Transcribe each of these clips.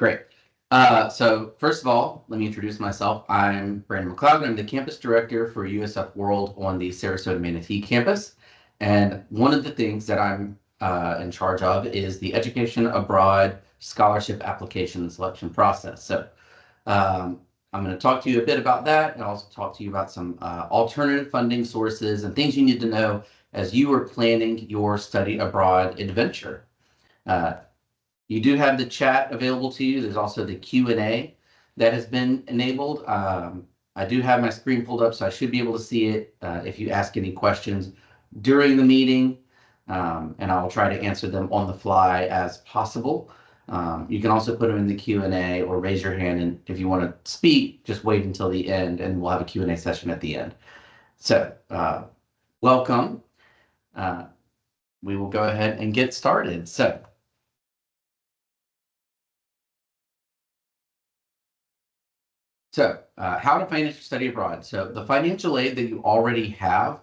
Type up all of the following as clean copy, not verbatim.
Great. So first of all, let me introduce myself. I'm Brandon McLeod. I'm the campus director for USF World on the Sarasota Manatee campus. And one of the things that I'm in charge of is the Education Abroad Scholarship Application and Selection process. So I'm going to talk to you a bit about that and also talk to you about some alternative funding sources and things you need to know as you are planning your study abroad adventure. You do have the chat available to you. There's also the Q&A that has been enabled. I do have my screen pulled up, so I should be able to see it if you ask any questions during the meeting, and I'll try to answer them on the fly as possible. You can also put them in the Q&A or raise your hand, and if you want to speak, just wait until the end, and we'll have a Q&A session at the end. So, welcome. We will go ahead and get started. So, how to finance your study abroad. So the financial aid that you already have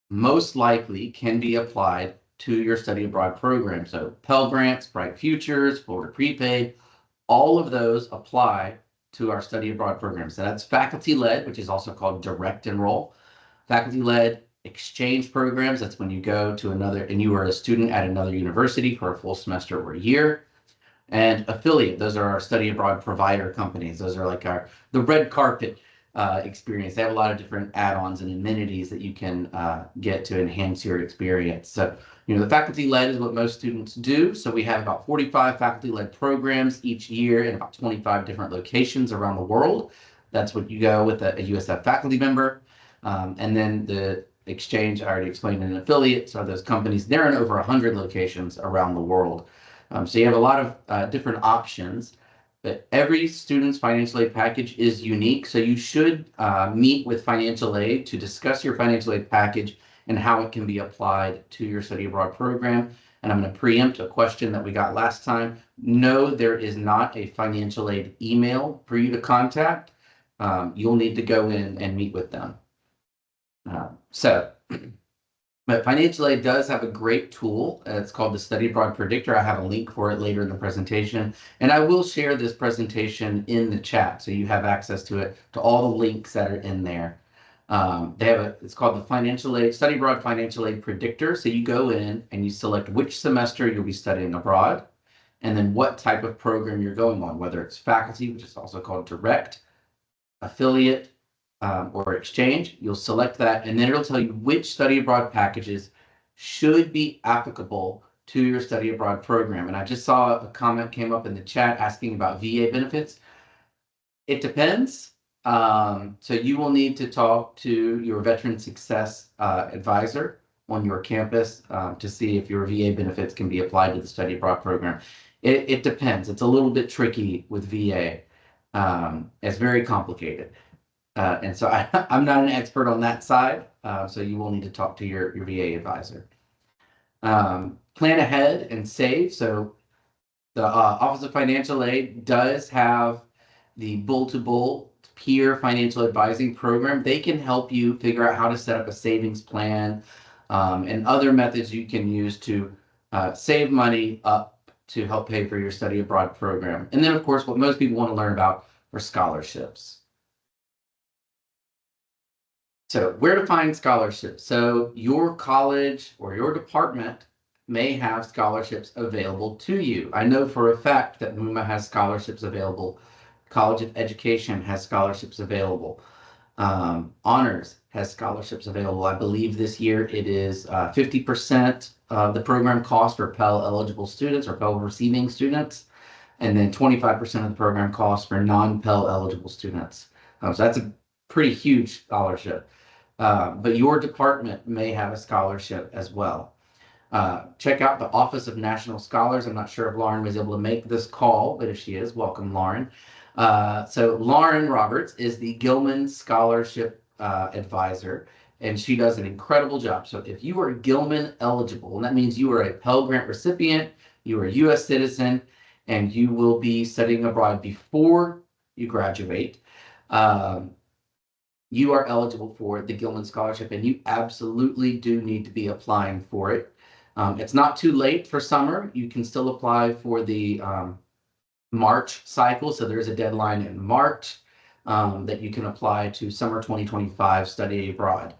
most likely can be applied to your study abroad program. So Pell Grants, Bright Futures, Florida Prepaid, all of those apply to our study abroad program. So that's faculty-led, which is also called direct enroll. Faculty-led exchange programs, that's when you go to another, and you are a student at another university for a full semester or a year. And affiliate, those are our study abroad provider companies. Those are like the red carpet experience. They have a lot of different add-ons and amenities that you can get to enhance your experience. So, the faculty-led is what most students do. So we have about 45 faculty-led programs each year in about 25 different locations around the world. That's what you go with a USF faculty member. And then the exchange, I already explained, an affiliate. So those companies, they're in over 100 locations around the world. So you have a lot of different options, but every student's financial aid package is unique. So you should meet with financial aid to discuss your financial aid package and how it can be applied to your study abroad program. And I'm going to preempt a question that we got last time. No, there is not a financial aid email for you to contact. You'll need to go in and meet with them. But financial aid does have a great tool. It's called the Study Abroad Predictor. I have a link for it later in the presentation. And I will share this presentation in the chat, so you have access to it, to all the links that are in there. It's called the Study Abroad Financial Aid Predictor. So you go in and you select which semester you'll be studying abroad, and then what type of program you're going on, whether it's faculty, which is also called direct, affiliate, or exchange. You'll select that, and then it'll tell you which study abroad packages should be applicable to your study abroad program. And I just saw a comment came up in the chat asking about VA benefits. It depends. So you will need to talk to your Veteran Success advisor on your campus to see if your VA benefits can be applied to the study abroad program. It depends. It's a little bit tricky with VA. It's very complicated. And so I'm not an expert on that side, so you will need to talk to your VA advisor. Plan ahead and save. So the Office of Financial Aid does have the Bull-to-Bull peer financial advising program. They can help you figure out how to set up a savings plan and other methods you can use to save money up to help pay for your study abroad program. And then, of course, what most people want to learn about are scholarships. So where to find scholarships? So your college or your department may have scholarships available to you. I know for a fact that MUMA has scholarships available. College of Education has scholarships available. Honors has scholarships available. I believe this year it is 50% of the program cost for Pell eligible students or Pell receiving students, and then 25% of the program cost for non-Pell eligible students. So that's a pretty huge scholarship. But your department may have a scholarship as well. Check out the Office of National Scholars. I'm not sure if Lauren was able to make this call, but if she is, welcome, Lauren. So Lauren Roberts is the Gilman Scholarship Advisor, and she does an incredible job. So if you are Gilman eligible, and that means you are a Pell Grant recipient, you are a U.S. citizen, and you will be studying abroad before you graduate, you are eligible for the Gilman Scholarship, and you absolutely do need to be applying for it. It's not too late for summer. You can still apply for the March cycle. So there's a deadline in March that you can apply to summer 2025 study abroad,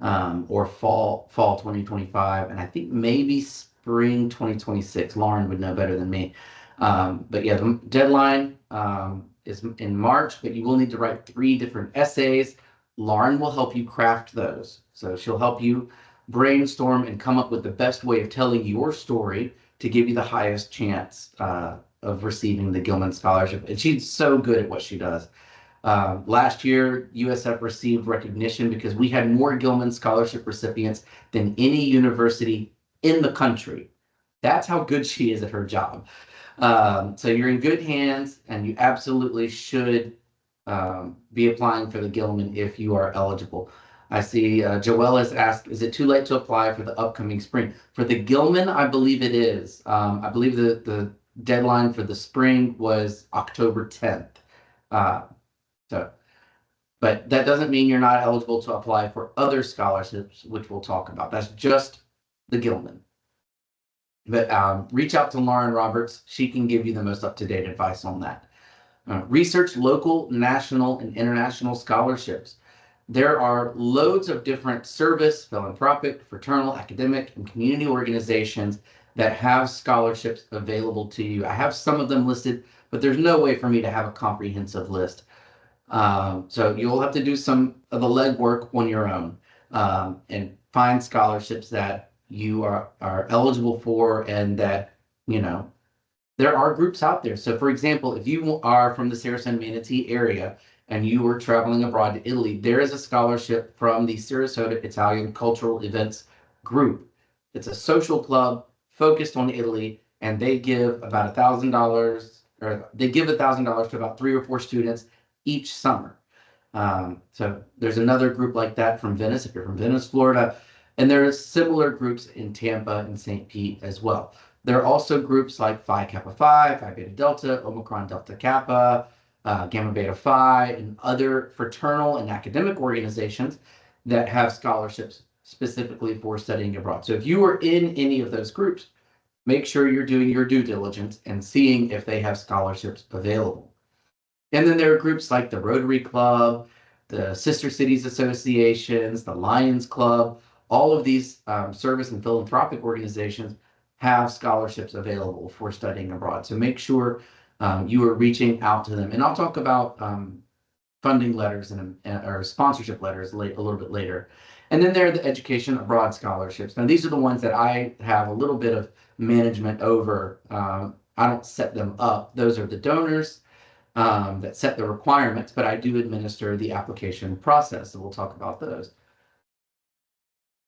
or fall 2025, and I think maybe spring 2026. Lauren would know better than me. But yeah, the deadline is in March, but you will need to write 3 different essays. Lauren will help you craft those. So she'll help you brainstorm and come up with the best way of telling your story to give you the highest chance of receiving the Gilman Scholarship. And she's so good at what she does. Last year, USF received recognition because we had more Gilman Scholarship recipients than any university in the country. That's how good she is at her job. So you're in good hands, and you absolutely should be applying for the Gilman if you are eligible. I see Joelle has asked, is it too late to apply for the upcoming spring? For the Gilman, I believe it is. I believe the deadline for the spring was October 10th. But that doesn't mean you're not eligible to apply for other scholarships, which we'll talk about. That's just the Gilman. But reach out to Lauren Roberts. She can give you the most up-to-date advice on that. Research local, national, and international scholarships. There are loads of different service, philanthropic, fraternal, academic, and community organizations that have scholarships available to you. I have some of them listed, but there's no way for me to have a comprehensive list. So you'll have to do some of the legwork on your own and find scholarships that you are eligible for, and that, you know, there are groups out there. So for example, if you are from the Sarasota Manatee area and you are traveling abroad to Italy, there is a scholarship from the Sarasota Italian Cultural Events Group. It's a social club focused on Italy, and they give about $1,000, or they give $1,000 to about 3 or 4 students each summer. So there's another group like that from Venice, if you're from Venice, Florida, and there are similar groups in Tampa and St. Pete as well. There are also groups like Phi Kappa Phi, Phi Beta Delta, Omicron Delta Kappa, Gamma Beta Phi, and other fraternal and academic organizations that have scholarships specifically for studying abroad. So if you are in any of those groups, make sure you're doing your due diligence and seeing if they have scholarships available. And then there are groups like the Rotary Club, the Sister Cities Associations, the Lions Club. All of these service and philanthropic organizations have scholarships available for studying abroad. So make sure you are reaching out to them. And I'll talk about funding letters or sponsorship letters a little bit later. And then there are the education abroad scholarships. Now, these are the ones that I have a little bit of management over. I don't set them up. Those are the donors that set the requirements, but I do administer the application process. So we'll talk about those.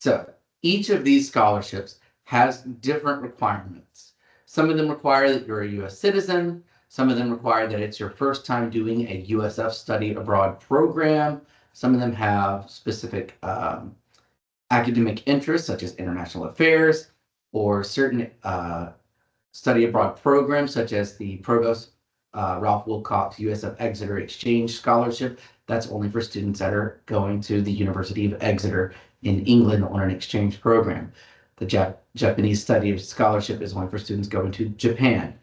So each of these scholarships has different requirements. Some of them require that you're a U.S. citizen. Some of them require that it's your first time doing a USF study abroad program. Some of them have specific academic interests, such as international affairs, or certain study abroad programs, such as the Provost Ralph Wilcox USF Exeter Exchange Scholarship. That's only for students that are going to the University of Exeter in England on an exchange program. The Japanese Study Scholarship is only for students going to Japan.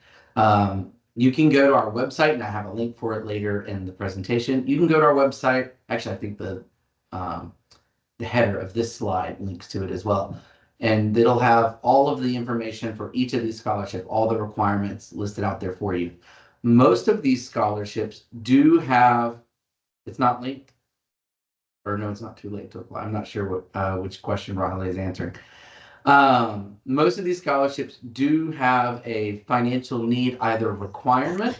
You can go to our website, and I have a link for it later in the presentation. You can go to our website. Actually, I think the header of this slide links to it as well. And it'll have all of the information for each of these scholarships, all the requirements listed out there for you. Most of these scholarships do have, it's not linked, or no, it's not too late to apply. I'm not sure what which question Riley is answering. Most of these scholarships do have a financial need either requirement,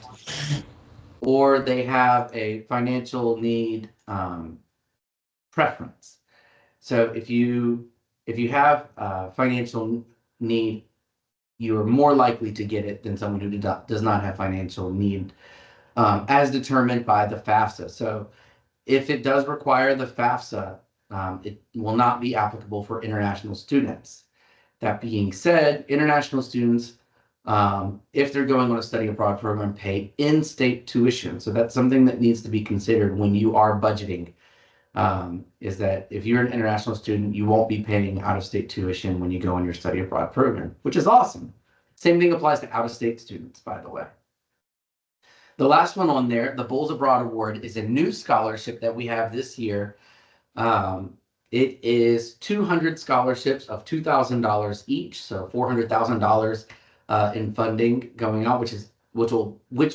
or they have a financial need preference. So if you have financial need, you are more likely to get it than someone who does not have financial need, as determined by the FAFSA. So if it does require the FAFSA, it will not be applicable for international students. That being said, international students, if they're going on a study abroad program, pay in-state tuition. So that's something that needs to be considered when you are budgeting, is that if you're an international student, you won't be paying out-of-state tuition when you go on your study abroad program, which is awesome. Same thing applies to out-of-state students, by the way. The last one on there, the Bulls Abroad Award, is a new scholarship that we have this year. It is 200 scholarships of $2,000 each, so $400,000 in funding going out, which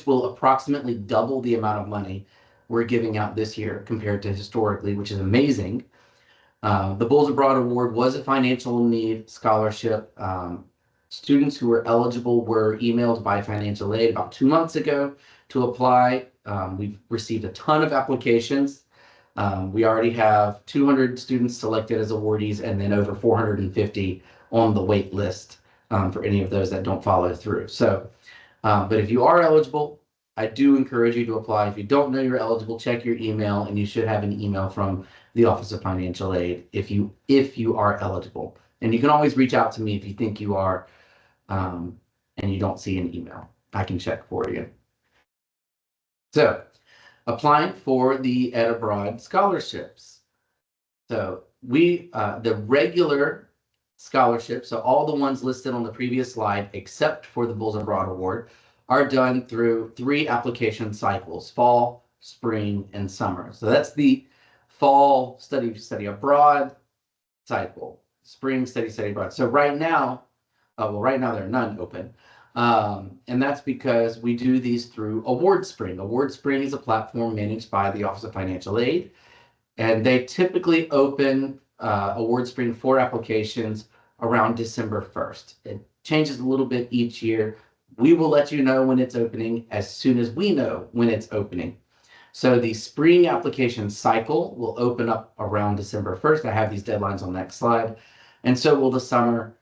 will approximately double the amount of money we're giving out this year compared to historically, which is amazing. The Bulls Abroad Award was a financial need scholarship. Students who were eligible were emailed by financial aid about 2 months ago to apply. We've received a ton of applications. We already have 200 students selected as awardees and then over 450 on the wait list for any of those that don't follow through. So, but if you are eligible, I do encourage you to apply. If you don't know you're eligible, check your email, and you should have an email from the Office of Financial Aid if you are eligible. And you can always reach out to me if you think you are and you don't see an email. I can check for you. So, applying for the Ed Abroad scholarships. So the regular scholarships, so all the ones listed on the previous slide, except for the Bulls Abroad Award, are done through 3 application cycles: fall, spring, and summer. So that's the fall study abroad cycle, spring study abroad. So right now there are none open. And that's because we do these through AwardSpring. AwardSpring is a platform managed by the Office of Financial Aid, and they typically open AwardSpring for applications around December 1st. It changes a little bit each year. We will let you know when it's opening as soon as we know when it's opening. So the spring application cycle will open up around December 1st. I have these deadlines on the next slide. And so will the summer.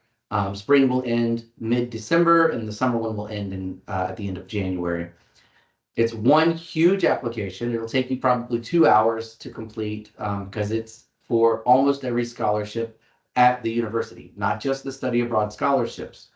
Spring will end mid-December, and the summer one will end at the end of January. It's one huge application. It'll take you probably 2 hours to complete because it's for almost every scholarship at the university, not just the study abroad scholarships.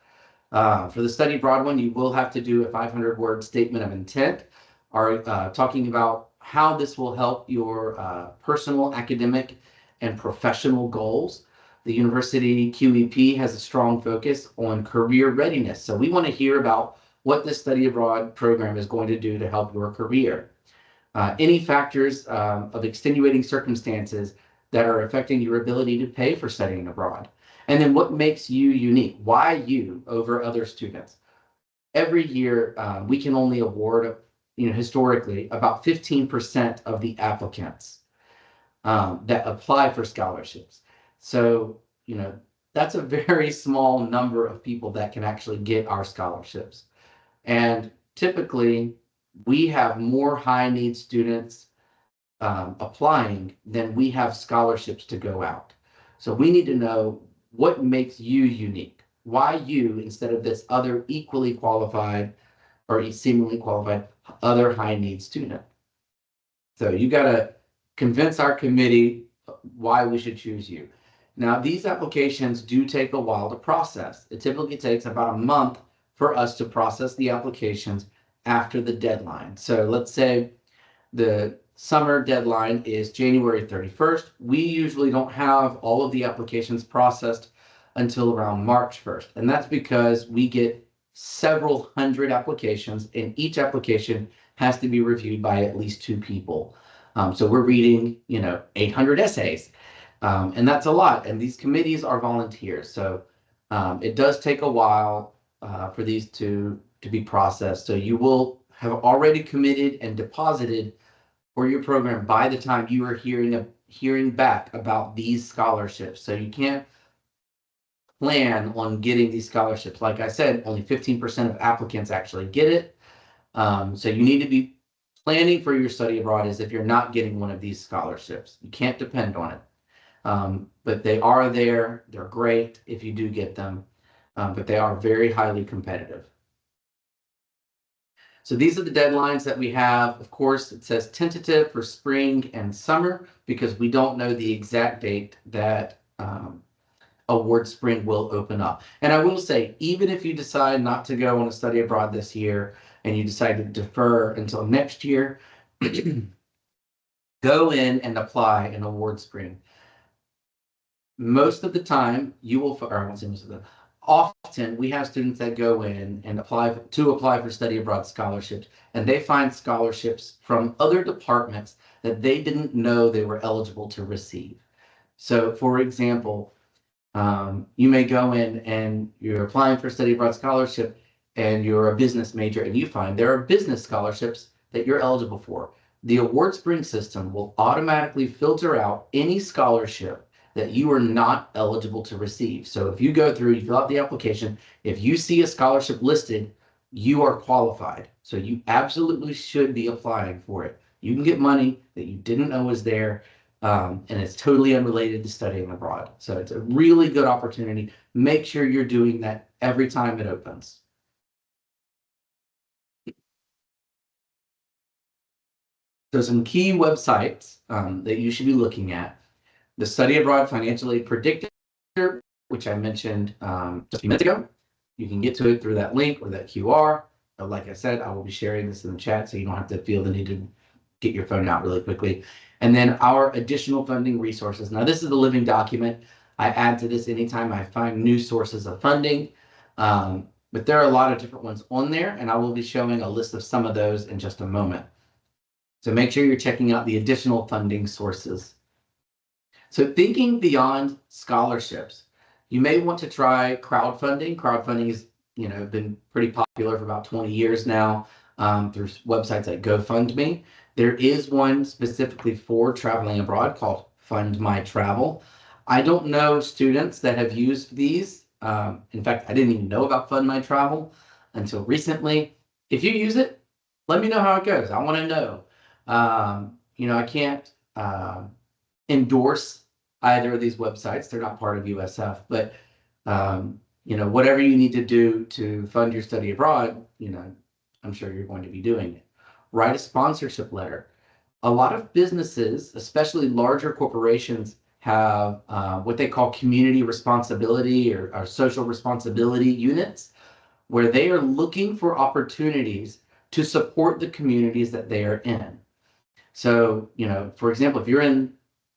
For the study abroad one, you will have to do a 500-word statement of intent, talking about how this will help your personal, academic, and professional goals. The university QEP has a strong focus on career readiness. So we want to hear about what this study abroad program is going to do to help your career. Any factors of extenuating circumstances that are affecting your ability to pay for studying abroad. And then what makes you unique? Why you over other students? Every year, we can only award, historically, about 15% of the applicants that apply for scholarships. So, that's a very small number of people that can actually get our scholarships. And typically, we have more high need students applying than we have scholarships to go out. So we need to know what makes you unique. Why you instead of this other equally qualified or seemingly qualified other high need student. So you got to convince our committee why we should choose you. Now, these applications do take a while to process. It typically takes about a month for us to process the applications after the deadline. So let's say the summer deadline is January 31st. We usually don't have all of the applications processed until around March 1st. And that's because we get several hundred applications, and each application has to be reviewed by at least 2 people. So we're reading, 800 essays. And that's a lot. And these committees are volunteers. So it does take a while for these to be processed. So you will have already committed and deposited for your program by the time you are hearing back about these scholarships. So you can't plan on getting these scholarships. Like I said, only 15% of applicants actually get it. So you need to be planning for your study abroad as if you're not getting one of these scholarships. You can't depend on it. But they are there. They're great if you do get them, but they are very highly competitive. So these are the deadlines that we have. Of course, it says tentative for spring and summer because we don't know the exact date that AwardSpring will open up. And I will say, even if you decide not to go on a study abroad this year and you decide to defer until next year, go in and apply in AwardSpring. Most of the time, you will, or I won't say most of the, often we have students that go in and apply for study abroad scholarships, and they find scholarships from other departments that they didn't know they were eligible to receive. So, for example, you may go in and you're applying for study abroad scholarship and you're a business major and you find there are business scholarships that you're eligible for. The AwardSpring system will automatically filter out any scholarship that you are not eligible to receive. So if you go through, you fill out the application, if you see a scholarship listed, you are qualified. So you absolutely should be applying for it. You can get money that you didn't know was there, and it's totally unrelated to studying abroad. So it's a really good opportunity. Make sure you're doing that every time it opens. So some key websites that you should be looking at: the Study Abroad Financial Aid Predictor, which I mentioned just a few minutes ago. You can get to it through that link or that QR. But like I said, I will be sharing this in the chat so you don't have to feel the need to get your phone out really quickly. And then our additional funding resources. Now, this is the living document. I add to this anytime I find new sources of funding. But there are a lot of different ones on there, and I will be showing a list of some of those in just a moment. So make sure you're checking out the additional funding sources. So thinking beyond scholarships, you may want to try crowdfunding. Crowdfunding has, been pretty popular for about 20 years now through websites like GoFundMe. There is one specifically for traveling abroad called Fund My Travel. I don't know students that have used these. In fact, I didn't even know about Fund My Travel until recently. If you use it, let me know how it goes. I want to know. I can't endorse either of these websites. They're not part of USF, but whatever you need to do to fund your study abroad, I'm sure you're going to be doing it. Write a sponsorship letter. A lot of businesses, especially larger corporations, have what they call community responsibility or social responsibility units, where they are looking for opportunities to support the communities that they are in. So, for example, if you're in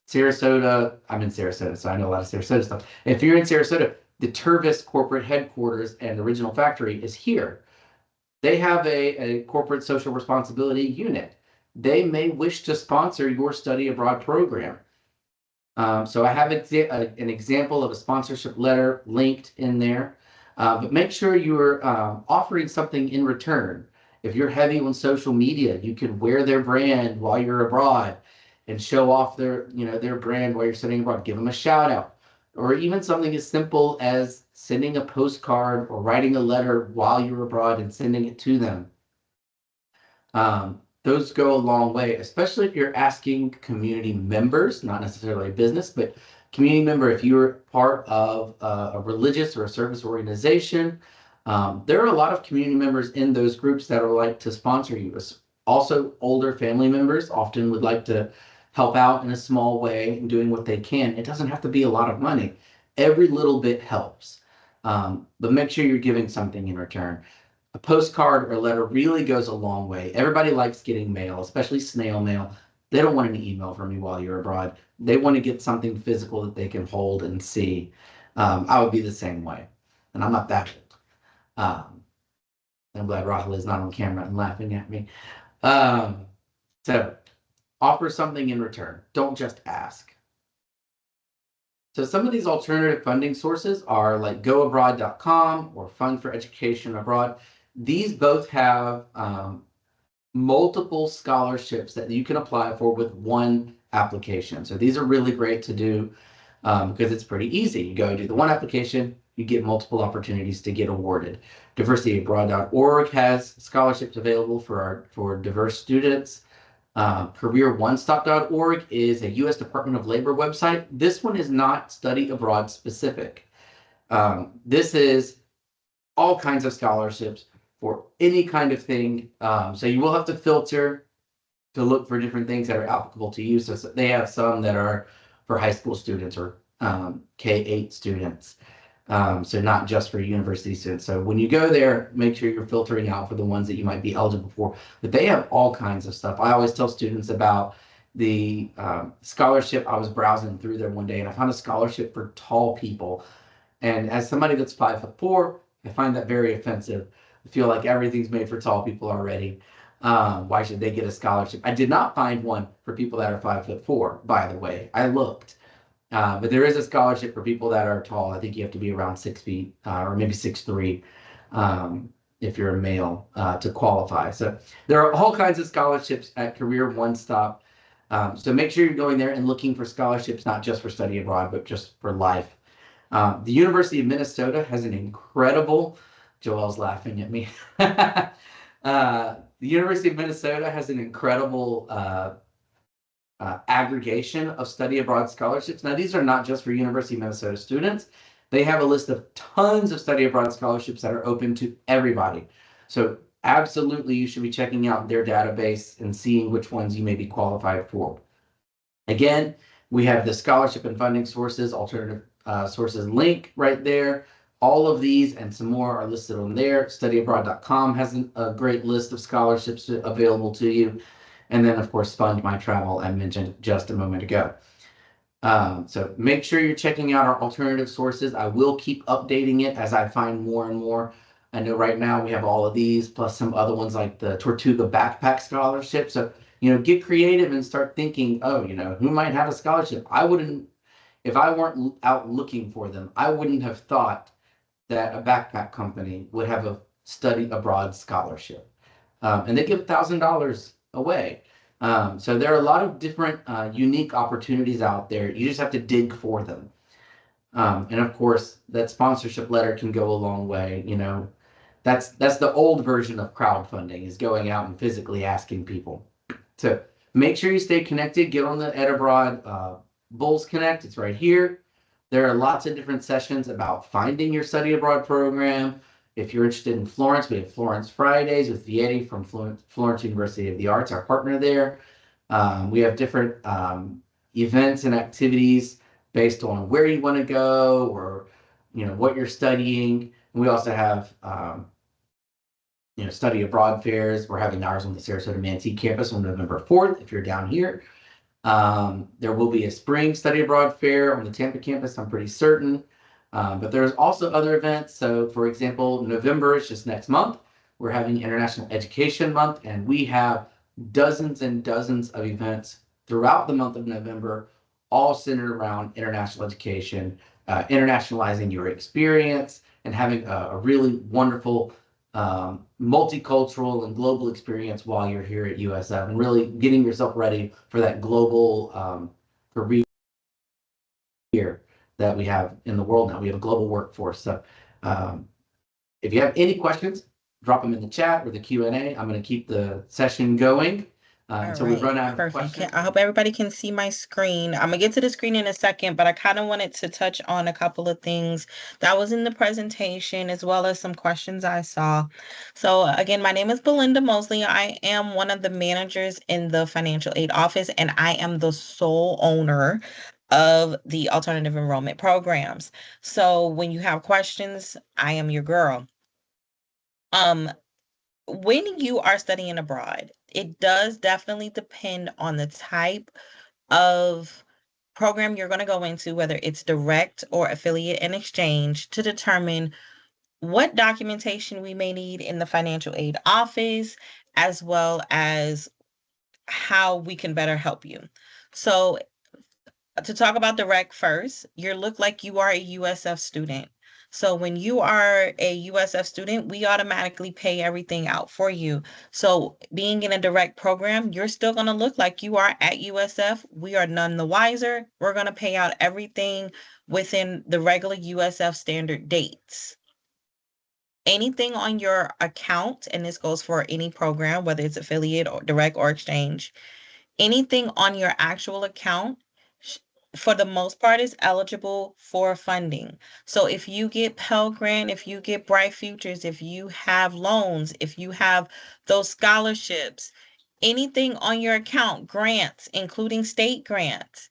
Sarasota, I'm in Sarasota, so I know a lot of Sarasota stuff. If you're in Sarasota, the Tervis corporate headquarters and original factory is here. They have a corporate social responsibility unit. They may wish to sponsor your study abroad program. So I have an example of a sponsorship letter linked in there, but make sure you're offering something in return. If you're heavy on social media, you can wear their brand while you're abroad and show off their brand while you're studying abroad. Give them a shout out, or even something as simple as sending a postcard or writing a letter while you're abroad and sending it to them. Those go a long way, especially if you're asking community members, not necessarily a business, but community member, if you're part of a religious or a service organization. There are a lot of community members in those groups that would like to sponsor you. Also, older family members often would like to help out in a small way and doing what they can. It doesn't have to be a lot of money. Every little bit helps. But make sure you're giving something in return. A postcard or a letter really goes a long way. Everybody likes getting mail, especially snail mail. They don't want an email from you while you're abroad. They want to get something physical that they can hold and see. I would be the same way, and I'm not that old. I'm glad Rahul is not on camera and laughing at me. So offer something in return. Don't just ask. So some of these alternative funding sources are like goabroad.com or Fund for Education Abroad. These both have multiple scholarships that you can apply for with one application. So these are really great to do because it's pretty easy. You go do the one application, you get multiple opportunities to get awarded. DiversityAbroad.org has scholarships available for diverse students. CareerOneStop.org is a U.S. Department of Labor website. This one is not study abroad specific. This is all kinds of scholarships for any kind of thing. So you will have to filter to look for different things that are applicable to you. So they have some that are for high school students or K-8 students. So not just for university students. So when you go there, make sure you're filtering out for the ones that you might be eligible for. But they have all kinds of stuff. I always tell students about the scholarship. I was browsing through there one day and I found a scholarship for tall people. And as somebody that's 5'4", I find that very offensive. I feel like everything's made for tall people already. Why should they get a scholarship? I did not find one for people that are 5'4", by the way. I looked. But there is a scholarship for people that are tall. I think you have to be around 6 feet or maybe 6'3", if you're a male, to qualify. So there are all kinds of scholarships at Career One Stop. So make sure you're going there and looking for scholarships, not just for study abroad, but just for life. The University of Minnesota has an incredible, Joel's laughing at me. The University of Minnesota has an incredible aggregation of study abroad scholarships. Now, these are not just for University of Minnesota students. They have a list of tons of study abroad scholarships that are open to everybody. So absolutely, you should be checking out their database and seeing which ones you may be qualified for. Again, we have the scholarship and funding sources, alternative sources link right there. All of these and some more are listed on there. Studyabroad.com has a great list of scholarships available to you. And then, of course, Fund My Travel I mentioned just a moment ago. So make sure you're checking out our alternative sources. I will keep updating it as I find more and more. I know right now we have all of these, plus some other ones like the Tortuga Backpack Scholarship. So, get creative and start thinking, oh, who might have a scholarship? I wouldn't, if I weren't out looking for them, I wouldn't have thought that a backpack company would have a study abroad scholarship. And they give $1,000 away. So there are a lot of different unique opportunities out there. You just have to dig for them. And of course, that sponsorship letter can go a long way. That's the old version of crowdfunding, is going out and physically asking people. So make sure you stay connected. Get on the Ed Abroad Bulls Connect. It's right here. There are lots of different sessions about finding your study abroad program. If you're interested in Florence, we have Florence Fridays with Vieti from Florence University of the Arts, our partner there. We have different events and activities based on where you want to go or what you're studying. And we also have study abroad fairs. We're having ours on the Sarasota Manatee campus on November 4th if you're down here. There will be a spring study abroad fair on the Tampa campus, I'm pretty certain. But there's also other events. So for example, November is just next month. We're having International Education Month, and we have dozens and dozens of events throughout the month of November, all centered around international education, internationalizing your experience, and having a really wonderful multicultural and global experience while you're here at USF, and really getting yourself ready for that global career that we have in the world now. We have a global workforce. So if you have any questions, drop them in the chat or the Q&A. I'm going to keep the session going until we run out of questions. I hope everybody can see my screen. I'm gonna get to the screen in a second, but I kind of wanted to touch on a couple of things that was in the presentation, as well as some questions I saw. So again, my name is Belinda Mosley. I am one of the managers in the financial aid office, and I am the sole owner of the alternative enrollment programs. So when you have questions, I am your girl. When you are studying abroad, it does definitely depend on the type of program you're going to go into, whether it's direct or affiliate and exchange, to determine what documentation we may need in the financial aid office, as well as how we can better help you. So to talk about direct first, you look like you are a USF student. So when you are a USF student, we automatically pay everything out for you. So being in a direct program, you're still going to look like you are at USF. We are none the wiser. We're going to pay out everything within the regular USF standard dates. Anything on your account, and this goes for any program, whether it's affiliate or direct or exchange, anything on your actual account for the most part is eligible for funding. So if you get Pell Grant, if you get Bright Futures, if you have loans, if you have those scholarships, anything on your account, grants, including state grants,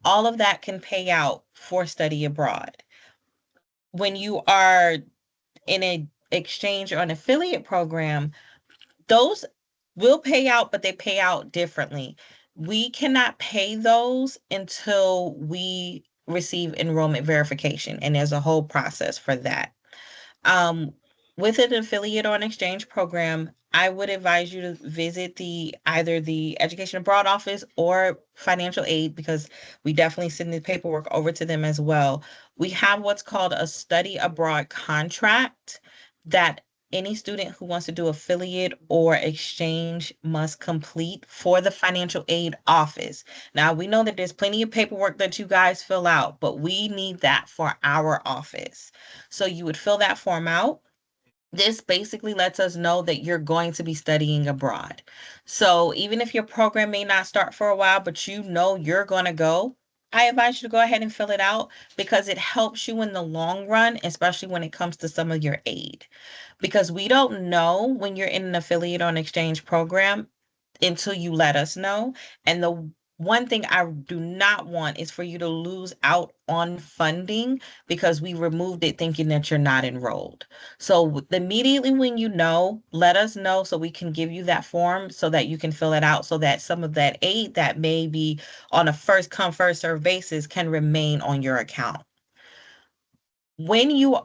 all of that can pay out for study abroad. When you are in an exchange or an affiliate program, those will pay out, but they pay out differently. We cannot pay those until we receive enrollment verification, and there's a whole process for that. Um, with an affiliate or an exchange program, I would advise you to visit either the Education Abroad office or financial aid, because we definitely send the paperwork over to them as well. We have what's called a study abroad contract that any student who wants to do affiliate or exchange must complete for the financial aid office. Now, we know that there's plenty of paperwork that you guys fill out, but we need that for our office. So you would fill that form out. This basically lets us know that you're going to be studying abroad. So even if your program may not start for a while, but you know you're going to go, I advise you to go ahead and fill it out, because it helps you in the long run, especially when it comes to some of your aid. Because we don't know when you're in an affiliate or an exchange program until you let us know. And the one thing I do not want is for you to lose out on funding because we removed it thinking that you're not enrolled. So immediately when you know, let us know so we can give you that form so that you can fill it out, so that some of that aid that may be on a first come, first serve basis can remain on your account. When you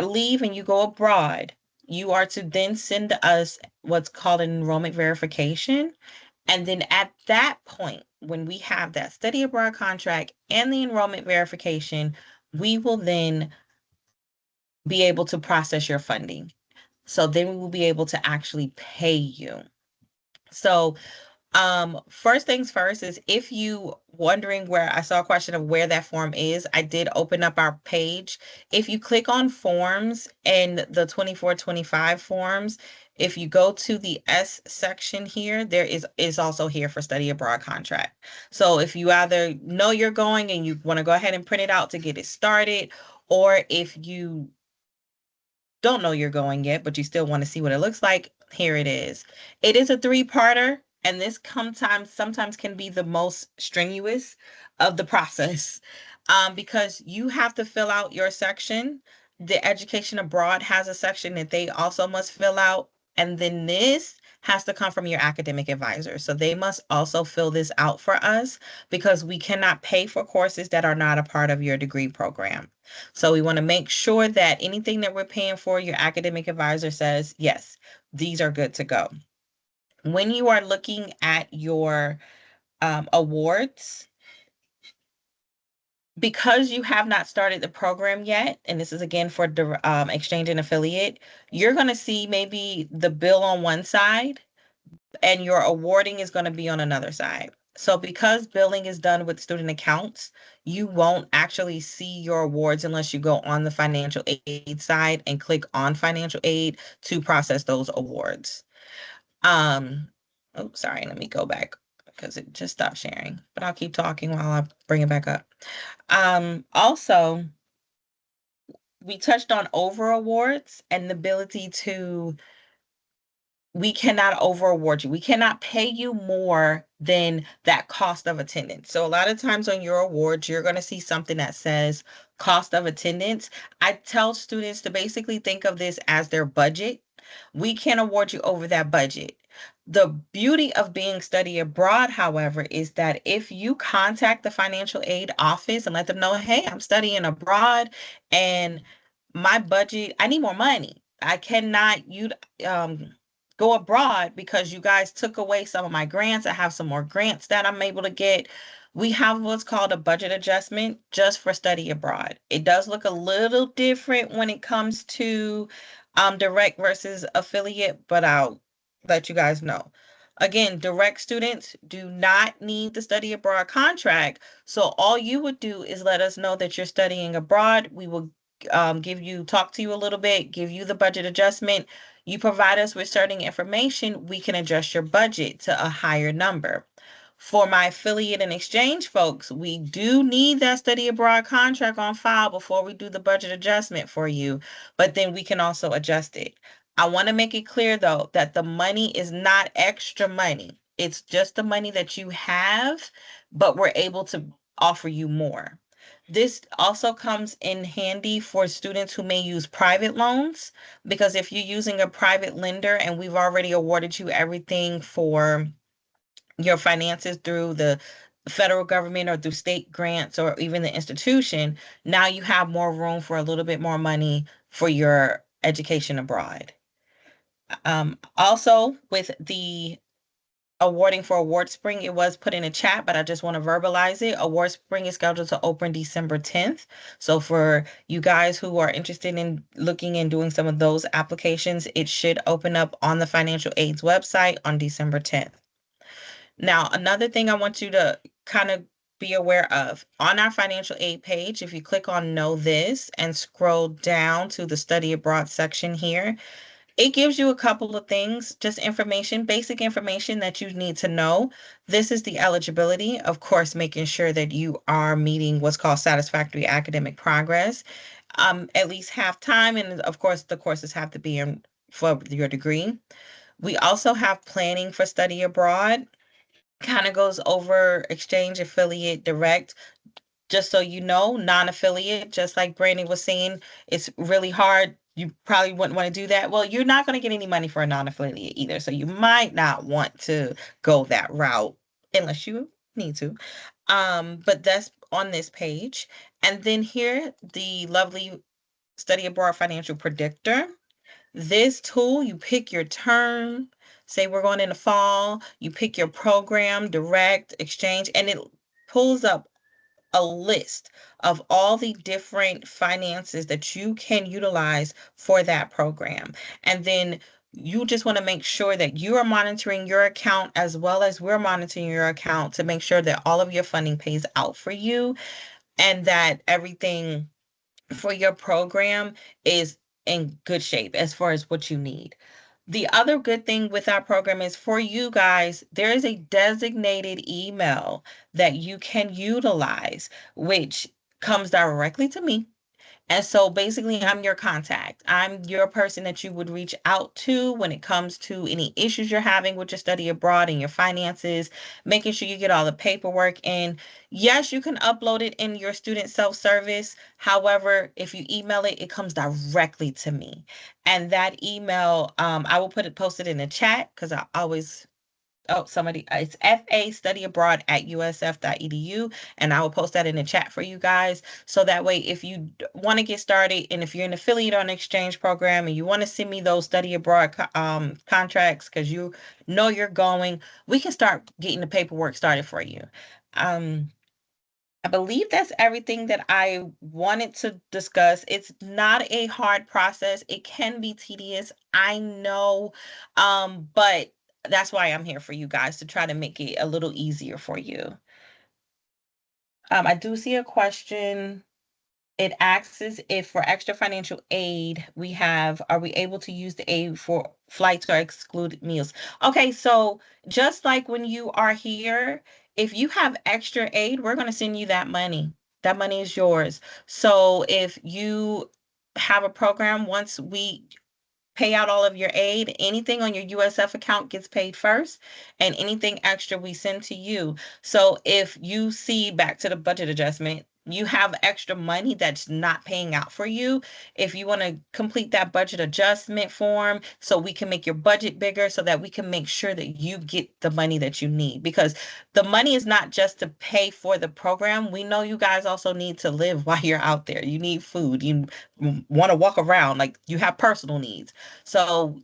leave and you go abroad, you are to then send us what's called an enrollment verification. And then at that point, when we have that study abroad contract and the enrollment verification, we will then be able to process your funding. So then we will be able to actually pay you. So first things first is, if you wondering where, I saw a question of where that form is, I did open up our page. If you click on forms and the 24-25 forms, if you go to the S section here, there is also here for study abroad contract. So if you either know you're going and you want to go ahead and print it out to get it started, or if you don't know you're going yet, but you still want to see what it looks like, here it is. It is a three-parter, and this sometimes can be the most strenuous of the process, because you have to fill out your section. The Education Abroad has a section that they also must fill out, and then this has to come from your academic advisor. So they must also fill this out for us, because we cannot pay for courses that are not a part of your degree program. So we want to make sure that anything that we're paying for, your academic advisor says, yes, these are good to go. When you are looking at your awards, because you have not started the program yet, and this is again for the exchange and affiliate, you're going to see maybe the bill on one side and your awarding is going to be on another side. So because billing is done with student accounts, you won't actually see your awards unless you go on the financial aid side and click on financial aid to process those awards. Oh, sorry, let me go back because it just stopped sharing, but I'll keep talking while I bring it back up. Also, we touched on over awards and the ability to, we cannot over award you. We cannot pay you more than that cost of attendance. So a lot of times on your awards, you're going to see something that says cost of attendance. I tell students to basically think of this as their budget. We can't award you over that budget. The beauty of being study abroad, however, is that if you contact the financial aid office and let them know, hey, I'm studying abroad and my budget, I need more money. I cannot go abroad because you guys took away some of my grants. I have some more grants that I'm able to get. We have what's called a budget adjustment just for study abroad. It does look a little different when it comes to direct versus affiliate, but I'll let you guys know. Again, direct students do not need the study abroad contract. So all you would do is let us know that you're studying abroad. We will talk to you a little bit, give you the budget adjustment. You provide us with certain information, we can adjust your budget to a higher number. For my affiliate and exchange folks, we do need that study abroad contract on file before we do the budget adjustment for you, but then we can also adjust it. I want to make it clear though that the money is not extra money. It's just the money that you have, but we're able to offer you more. This also comes in handy for students who may use private loans, because if you're using a private lender and we've already awarded you everything for your finances through the federal government or through state grants or even the institution, now you have more room for a little bit more money for your education abroad. Also, with the awarding for Award Spring, it was put in a chat, but I just want to verbalize it. Award Spring is scheduled to open December 10th. So for you guys who are interested in looking and doing some of those applications, it should open up on the financial aids website on December 10th. Now, another thing I want you to kind of be aware of on our financial aid page, if you click on Know This and scroll down to the study abroad section here, it gives you a couple of things, just information, basic information that you need to know. This is the eligibility, of course, making sure that you are meeting what's called satisfactory academic progress, at least half time. And of course, the courses have to be in for your degree. We also have planning for study abroad, kind of goes over exchange, affiliate, direct. Just so you know, non-affiliate, just like Brandon was saying, it's really hard. You probably wouldn't want to do that. Well, you're not going to get any money for a non-affiliate either. So you might not want to go that route unless you need to. But that's on this page. And then here, the lovely Study Abroad Financial Predictor. This tool, you pick your term, say we're going in the fall, you pick your program, direct, exchange, and it pulls up a list of all the different finances that you can utilize for that program. And then you just want to make sure that you are monitoring your account as well as we're monitoring your account to make sure that all of your funding pays out for you and that everything for your program is in good shape as far as what you need. The other good thing with our program is for you guys, there is a designated email that you can utilize, which comes directly to me. And so basically, I'm your contact. I'm your person that you would reach out to when it comes to any issues you're having with your study abroad and your finances, making sure you get all the paperwork in. Yes, you can upload it in your student self-service. However, if you email it, it comes directly to me. And that email, I will post it in the chat because I always it's FA Study Abroad at usf.edu, and I will post that in the chat for you guys. So that way, if you want to get started, and if you're an affiliate on an exchange program and you want to send me those study abroad contracts because you know you're going, we can start getting the paperwork started for you. I believe that's everything that I wanted to discuss. It's not a hard process. It can be tedious, I know, but that's why I'm here for you guys to try to make it a little easier for you. I do see a question. It asks if for extra financial aid are we able to use the aid for flights or excluded meals? Okay, so just like when you are here, if you have extra aid, we're going to send you that money. That money is yours. So if you have a program, once we pay out all of your aid, anything on your USF account gets paid first, and anything extra we send to you. So if you see, back to the budget adjustment, you have extra money that's not paying out for you, if you want to complete that budget adjustment form so we can make your budget bigger so that we can make sure that you get the money that you need, because the money is not just to pay for the program. We know you guys also need to live while you're out there. You need food, you want to walk around, like you have personal needs. So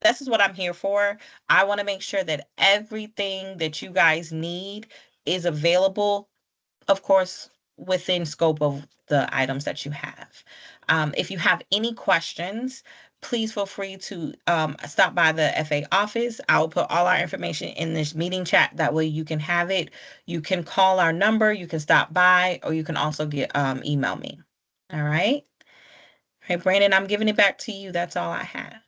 this is what I'm here for. I want to make sure that everything that you guys need is available, of course, within scope of the items that you have. If you have any questions, please feel free to stop by the FA office. I will put all our information in this meeting chat. That way you can have it. You can call our number, you can stop by, or you can also email me. All right. Hey, Brandon, I'm giving it back to you. That's all I have.